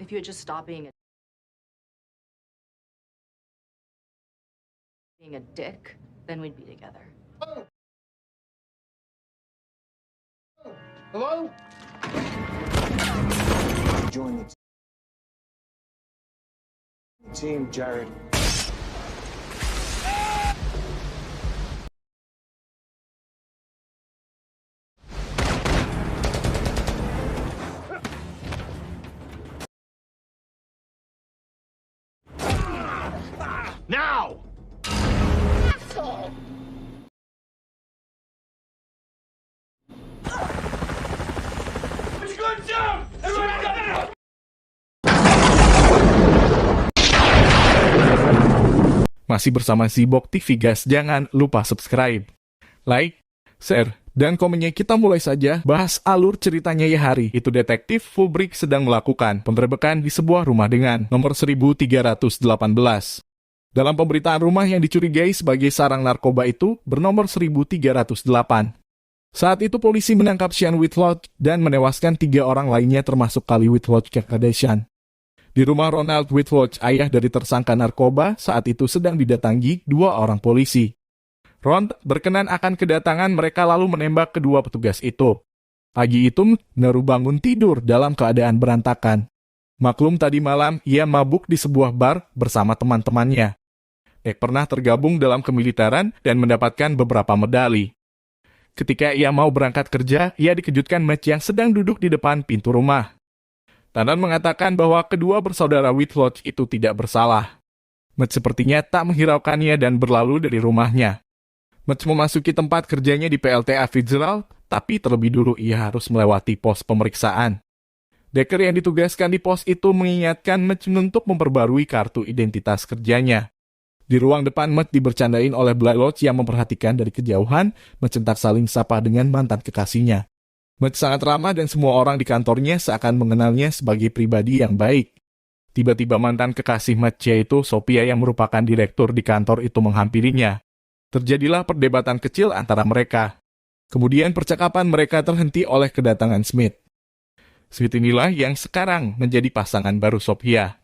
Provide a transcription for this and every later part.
If you would just stop being a dick, then we'd be together. Hello? Join the team, Jared. Now! Asshole! What you gonna do? Everybody got it! Masih bersama Zibok TV guys, jangan lupa subscribe, like, share, dan komennya. Kita mulai saja bahas alur ceritanya ya. Hari itu detektif Fullbrick sedang melakukan penggerebekan di sebuah rumah dengan nomor 1318. Dalam pemberitaan, rumah yang dicurigai sebagai sarang narkoba itu bernomor 1308. Saat itu polisi menangkap Sean Whitlock dan menewaskan 3 orang lainnya termasuk Kali Whitlock Kardashian. Di rumah Ronald Whitlock, ayah dari tersangka narkoba, saat itu sedang didatangi 2 orang polisi. Ron berkenan akan kedatangan mereka lalu menembak kedua petugas itu. Pagi itu, Neru bangun tidur dalam keadaan berantakan. Maklum tadi malam ia mabuk di sebuah bar bersama teman-temannya. Ek pernah tergabung dalam kemiliteran dan mendapatkan beberapa medali. Ketika ia mau berangkat kerja, ia dikejutkan Mitch yang sedang duduk di depan pintu rumah. Tanan mengatakan bahwa kedua bersaudara Whitlock itu tidak bersalah. Mitch sepertinya tak menghiraukannya dan berlalu dari rumahnya. Mitch memasuki tempat kerjanya di PLTA Fitzgerald, tapi terlebih dulu ia harus melewati pos pemeriksaan. Decker yang ditugaskan di pos itu mengingatkan Mitch untuk memperbarui kartu identitas kerjanya. Di ruang depan, Mitch dibercandain oleh Blaylock yang memperhatikan dari kejauhan, mencentak saling sapa dengan mantan kekasihnya. Mitch sangat ramah dan semua orang di kantornya seakan mengenalnya sebagai pribadi yang baik. Tiba-tiba mantan kekasih Mitch, yaitu Sophia yang merupakan direktur di kantor itu, menghampirinya. Terjadilah perdebatan kecil antara mereka. Kemudian percakapan mereka terhenti oleh kedatangan Smith. Smith inilah yang sekarang menjadi pasangan baru Sophia.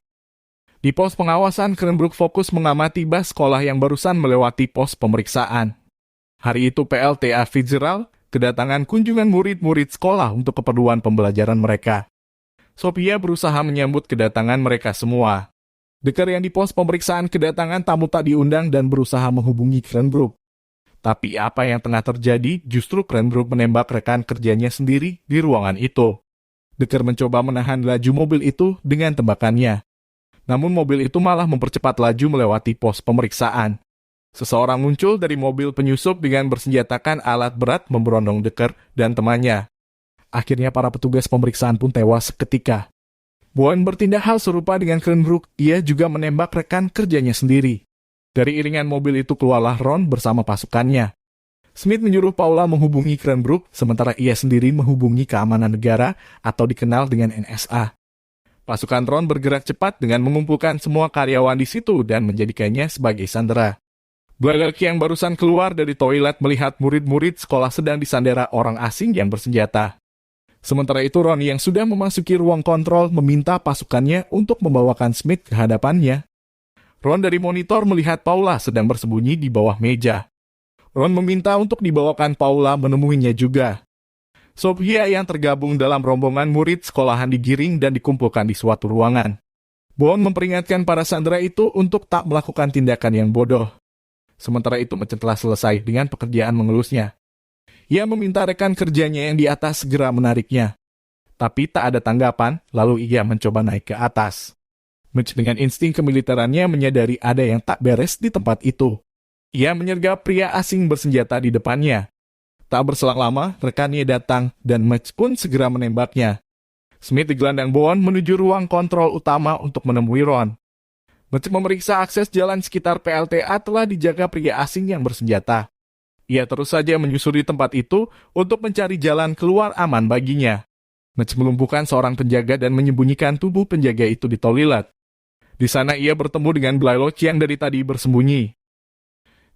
Di pos pengawasan, Cranbrook fokus mengamati bus sekolah yang barusan melewati pos pemeriksaan. Hari itu PLTA Fitzgerald kedatangan kunjungan murid-murid sekolah untuk keperluan pembelajaran mereka. Sophia berusaha menyambut kedatangan mereka semua. Decker yang di pos pemeriksaan kedatangan tamu tak diundang dan berusaha menghubungi Cranbrook. Tapi apa yang tengah terjadi, justru Cranbrook menembak rekan kerjanya sendiri di ruangan itu. Decker mencoba menahan laju mobil itu dengan tembakannya. Namun mobil itu malah mempercepat laju melewati pos pemeriksaan. Seseorang muncul dari mobil penyusup dengan bersenjatakan alat berat memberondong Decker dan temannya. Akhirnya para petugas pemeriksaan pun tewas seketika. Bowen bertindak hal serupa dengan Cranbrook, ia juga menembak rekan kerjanya sendiri. Dari iringan mobil itu keluarlah Ron bersama pasukannya. Smith menyuruh Paula menghubungi Cranbrook, sementara ia sendiri menghubungi keamanan negara atau dikenal dengan NSA. Pasukan Ron bergerak cepat dengan mengumpulkan semua karyawan di situ dan menjadikannya sebagai sandera. Blaylock yang barusan keluar dari toilet melihat murid-murid sekolah sedang disandera orang asing yang bersenjata. Sementara itu Ron yang sudah memasuki ruang kontrol meminta pasukannya untuk membawakan Smith ke hadapannya. Ron dari monitor melihat Paula sedang bersembunyi di bawah meja. Ron meminta untuk dibawakan Paula menemuinya juga. Sophia yang tergabung dalam rombongan murid sekolahan digiring dan dikumpulkan di suatu ruangan. Bowen memperingatkan para sandera itu untuk tak melakukan tindakan yang bodoh. Sementara itu Mitch telah selesai dengan pekerjaan mengelusnya. Ia meminta rekan kerjanya yang di atas segera menariknya. Tapi tak ada tanggapan, lalu ia mencoba naik ke atas. Mitch dengan insting kemiliterannya menyadari ada yang tak beres di tempat itu. Ia menyergap pria asing bersenjata di depannya. Tak berselang lama, rekannya datang dan Mitch pun segera menembaknya. Smith digelandang Bowen menuju ruang kontrol utama untuk menemui Ron. Mitch memeriksa akses jalan sekitar PLTA telah dijaga pria asing yang bersenjata. Ia terus saja menyusuri tempat itu untuk mencari jalan keluar aman baginya. Mitch melumpuhkan seorang penjaga dan menyembunyikan tubuh penjaga itu di toilet. Di sana ia bertemu dengan Blaylock yang dari tadi bersembunyi.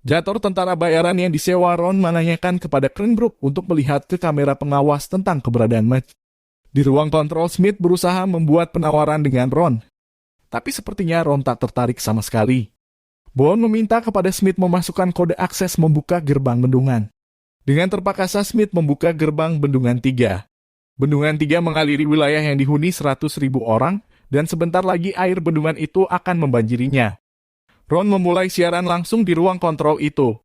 Jator tentara bayaran yang disewa Ron menanyakan kepada Cranbrook untuk melihat ke kamera pengawas tentang keberadaan Mitch. Di ruang kontrol, Smith berusaha membuat penawaran dengan Ron. Tapi sepertinya Ron tak tertarik sama sekali. Bond meminta kepada Smith memasukkan kode akses membuka gerbang bendungan. Dengan terpaksa Smith membuka gerbang bendungan 3. Bendungan 3 mengaliri wilayah yang dihuni 100.000 orang, dan sebentar lagi air bendungan itu akan membanjirinya. Ron memulai siaran langsung di ruang kontrol itu.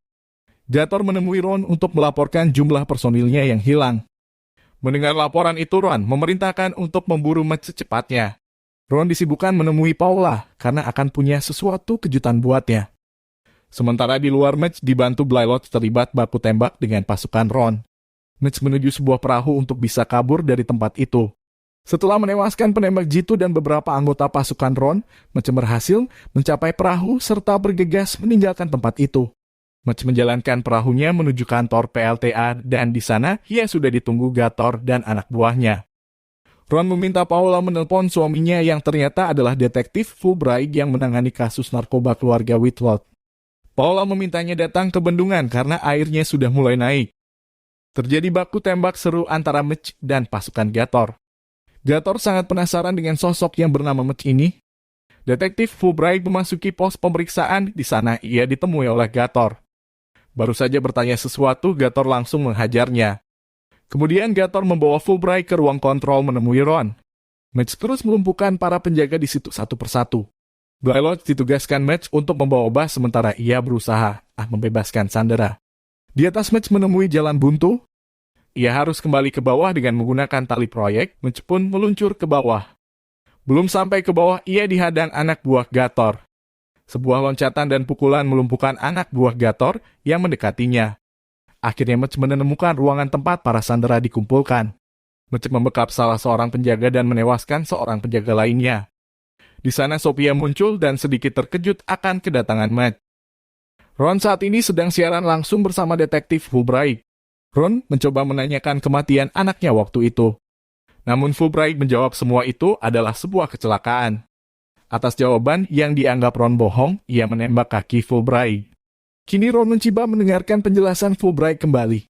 Gator menemui Ron untuk melaporkan jumlah personilnya yang hilang. Mendengar laporan itu, Ron memerintahkan untuk memburu Mitch secepatnya. Ron disibukkan menemui Paula karena akan punya sesuatu kejutan buatnya. Sementara di luar, Mitch dibantu Blightlock terlibat baku tembak dengan pasukan Ron. Mitch menuju sebuah perahu untuk bisa kabur dari tempat itu. Setelah menewaskan penembak jitu dan beberapa anggota pasukan Ron, Mitch berhasil mencapai perahu serta bergegas meninggalkan tempat itu. Mitch menjalankan perahunya menuju kantor PLTA dan di sana ia sudah ditunggu Gator dan anak buahnya. Ron meminta Paula menelpon suaminya yang ternyata adalah detektif Fulbright yang menangani kasus narkoba keluarga Whitlock. Paula memintanya datang ke bendungan karena airnya sudah mulai naik. Terjadi baku tembak seru antara Mitch dan pasukan Gator. Gator sangat penasaran dengan sosok yang bernama Mitch ini. Detektif Fulbright memasuki pos pemeriksaan, di sana ia ditemui oleh Gator. Baru saja bertanya sesuatu, Gator langsung menghajarnya. Kemudian Gator membawa Fulbright ke ruang kontrol menemui Ron. Mitch terus melumpuhkan para penjaga di situ satu persatu. Blightlock ditugaskan Mitch untuk membawa Bas sementara ia berusaha membebaskan Sandera. Di atas Mitch menemui jalan buntu. Ia harus kembali ke bawah dengan menggunakan tali proyek. Mitch pun meluncur ke bawah. Belum sampai ke bawah, ia dihadang anak buah Gator. Sebuah loncatan dan pukulan melumpuhkan anak buah Gator yang mendekatinya. Akhirnya Mitch menemukan ruangan tempat para sandera dikumpulkan. Mitch membekap salah seorang penjaga dan menewaskan seorang penjaga lainnya. Di sana Sophia muncul dan sedikit terkejut akan kedatangan Mitch. Ron saat ini sedang siaran langsung bersama detektif Fulbright. Ron mencoba menanyakan kematian anaknya waktu itu. Namun Fulbright menjawab semua itu adalah sebuah kecelakaan. Atas jawaban yang dianggap Ron bohong, ia menembak kaki Fulbright. Kini Ron mencoba mendengarkan penjelasan Fulbright kembali.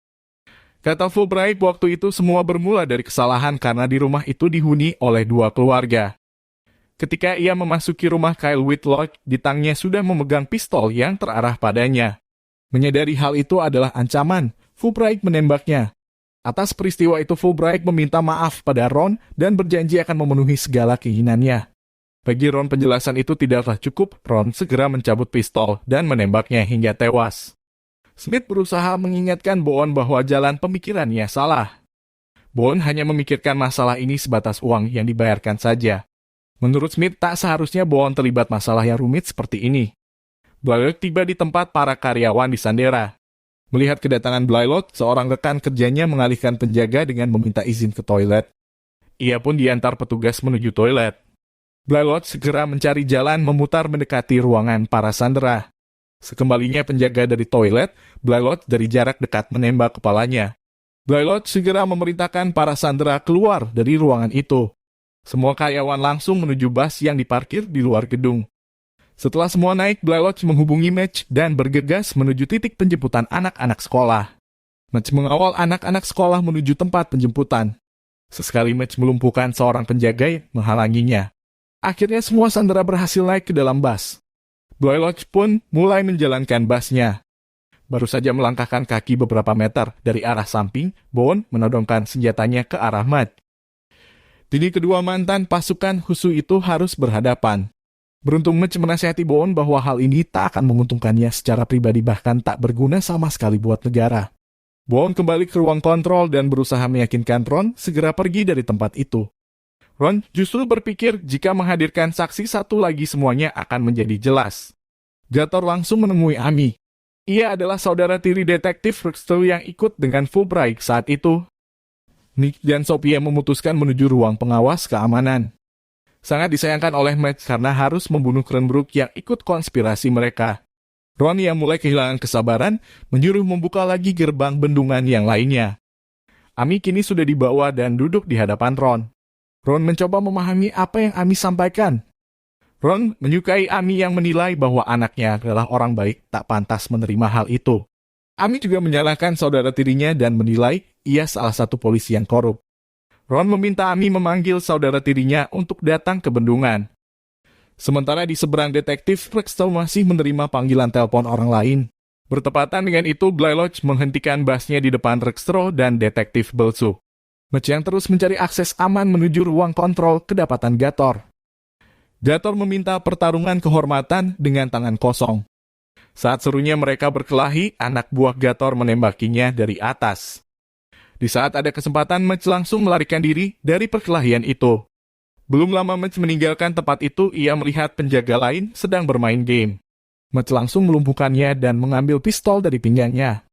Kata Fulbright, waktu itu semua bermula dari kesalahan karena di rumah itu dihuni oleh dua keluarga. Ketika ia memasuki rumah Kyle Whitlock, di tangnya sudah memegang pistol yang terarah padanya. Menyadari hal itu adalah ancaman, Fulbright menembaknya. Atas peristiwa itu Fulbright meminta maaf pada Ron dan berjanji akan memenuhi segala keinginannya. Bagi Ron penjelasan itu tidaklah cukup, Ron segera mencabut pistol dan menembaknya hingga tewas. Smith berusaha mengingatkan Bond bahwa jalan pemikirannya salah. Bond hanya memikirkan masalah ini sebatas uang yang dibayarkan saja. Menurut Smith, tak seharusnya Bond terlibat masalah yang rumit seperti ini. Blightlock tiba di tempat para karyawan di Sandera. Melihat kedatangan Blightlock, seorang rekan kerjanya mengalihkan penjaga dengan meminta izin ke toilet. Ia pun diantar petugas menuju toilet. Blightlock segera mencari jalan memutar mendekati ruangan para sandera. Sekembalinya penjaga dari toilet, Blightlock dari jarak dekat menembak kepalanya. Blightlock segera memerintahkan para sandera keluar dari ruangan itu. Semua karyawan langsung menuju bus yang diparkir di luar gedung. Setelah semua naik, Blightlock menghubungi Mitch dan bergegas menuju titik penjemputan anak-anak sekolah. Mitch mengawal anak-anak sekolah menuju tempat penjemputan. Sesekali Mitch melumpuhkan seorang penjaga menghalanginya. Akhirnya semua sandera berhasil naik ke dalam bus. Blightlock pun mulai menjalankan busnya. Baru saja melangkahkan kaki beberapa meter dari arah samping, Bond menodongkan senjatanya ke arah Mitch. Kini kedua mantan pasukan Husu itu harus berhadapan. Beruntung Mitch menasihati Bond bahwa hal ini tak akan menguntungkannya secara pribadi bahkan tak berguna sama sekali buat negara. Bond kembali ke ruang kontrol dan berusaha meyakinkan Ron segera pergi dari tempat itu. Ron justru berpikir jika menghadirkan saksi satu lagi semuanya akan menjadi jelas. Gator langsung menemui Amy. Ia adalah saudara tiri detektif Rexter yang ikut dengan Fulbright saat itu. Nick dan Sophia memutuskan menuju ruang pengawas keamanan. Sangat disayangkan oleh Mitch karena harus membunuh Cranbrook yang ikut konspirasi mereka. Ron yang mulai kehilangan kesabaran menyuruh membuka lagi gerbang bendungan yang lainnya. Amy kini sudah dibawa dan duduk di hadapan Ron. Ron mencoba memahami apa yang Amy sampaikan. Ron menyukai Amy yang menilai bahwa anaknya adalah orang baik, tak pantas menerima hal itu. Amy juga menyalahkan saudara tirinya dan menilai ia salah satu polisi yang korup. Ron meminta Amy memanggil saudara tirinya untuk datang ke bendungan. Sementara di seberang detektif, Rextel masih menerima panggilan telepon orang lain. Bertepatan dengan itu, Blaylock menghentikan basnya di depan Rextel dan detektif Belsu. Mitch yang terus mencari akses aman menuju ruang kontrol kedapatan Gator. Gator meminta pertarungan kehormatan dengan tangan kosong. Saat serunya mereka berkelahi, anak buah Gator menembakinya dari atas. Di saat ada kesempatan, Mitch langsung melarikan diri dari perkelahian itu. Belum lama Mitch meninggalkan tempat itu, ia melihat penjaga lain sedang bermain game. Mitch langsung melumpuhkannya dan mengambil pistol dari pinggangnya.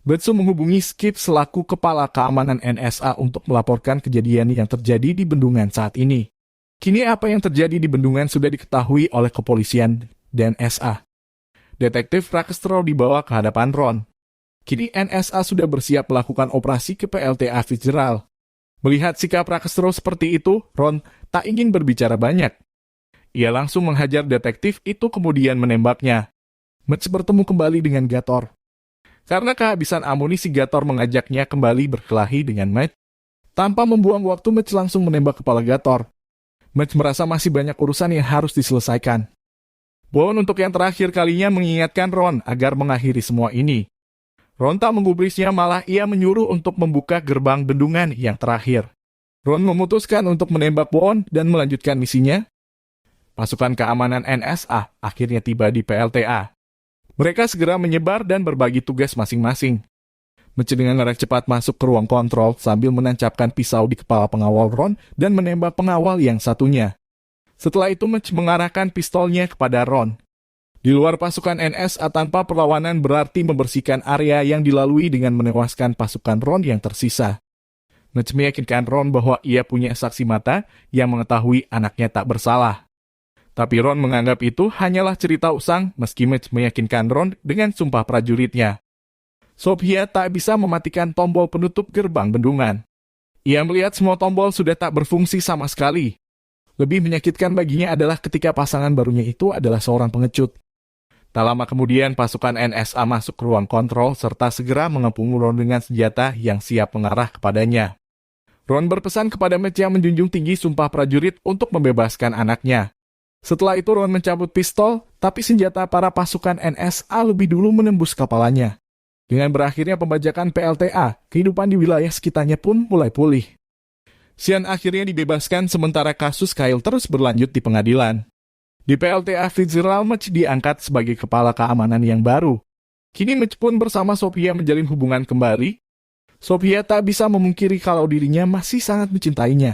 Belsu menghubungi Skip selaku kepala keamanan NSA untuk melaporkan kejadian yang terjadi di bendungan saat ini. Kini apa yang terjadi di bendungan sudah diketahui oleh kepolisian dan NSA. Detektif Rakestraw dibawa ke hadapan Ron. Kini NSA sudah bersiap melakukan operasi ke PLTA Fitzgerald. Melihat sikap Rakestraw seperti itu, Ron tak ingin berbicara banyak. Ia langsung menghajar detektif itu kemudian menembaknya. Mitch bertemu kembali dengan Gator. Karena kehabisan amunisi, Gator mengajaknya kembali berkelahi dengan Mitch. Tanpa membuang waktu, Mitch langsung menembak kepala Gator. Mitch merasa masih banyak urusan yang harus diselesaikan. Bond untuk yang terakhir kalinya mengingatkan Ron agar mengakhiri semua ini. Ron tak menggubrisnya, malah ia menyuruh untuk membuka gerbang bendungan yang terakhir. Ron memutuskan untuk menembak Bond dan melanjutkan misinya. Pasukan keamanan NSA akhirnya tiba di PLTA. Mereka segera menyebar dan berbagi tugas masing-masing. Mitch dengan gerak cepat masuk ke ruang kontrol sambil menancapkan pisau di kepala pengawal Ron dan menembak pengawal yang satunya. Setelah itu Mitch mengarahkan pistolnya kepada Ron. Di luar pasukan NSA tanpa perlawanan berarti membersihkan area yang dilalui dengan menewaskan pasukan Ron yang tersisa. Mitch meyakinkan Ron bahwa ia punya saksi mata yang mengetahui anaknya tak bersalah. Tapi Ron menganggap itu hanyalah cerita usang meski Mitch meyakinkan Ron dengan sumpah prajuritnya. Sophia tak bisa mematikan tombol penutup gerbang bendungan. Ia melihat semua tombol sudah tak berfungsi sama sekali. Lebih menyakitkan baginya adalah ketika pasangan barunya itu adalah seorang pengecut. Tak lama kemudian pasukan NSA masuk ke ruang kontrol serta segera mengepung Ron dengan senjata yang siap mengarah kepadanya. Ron berpesan kepada Mitch yang menjunjung tinggi sumpah prajurit untuk membebaskan anaknya. Setelah itu Ron mencabut pistol, tapi senjata para pasukan NSA lebih dulu menembus kepalanya. Dengan berakhirnya pembajakan PLTA, kehidupan di wilayah sekitarnya pun mulai pulih. Sean akhirnya dibebaskan sementara kasus Kyle terus berlanjut di pengadilan. Di PLTA Fitzgerald, Mitch diangkat sebagai kepala keamanan yang baru. Kini Mitch pun bersama Sophia menjalin hubungan kembali. Sophia tak bisa memungkiri kalau dirinya masih sangat mencintainya.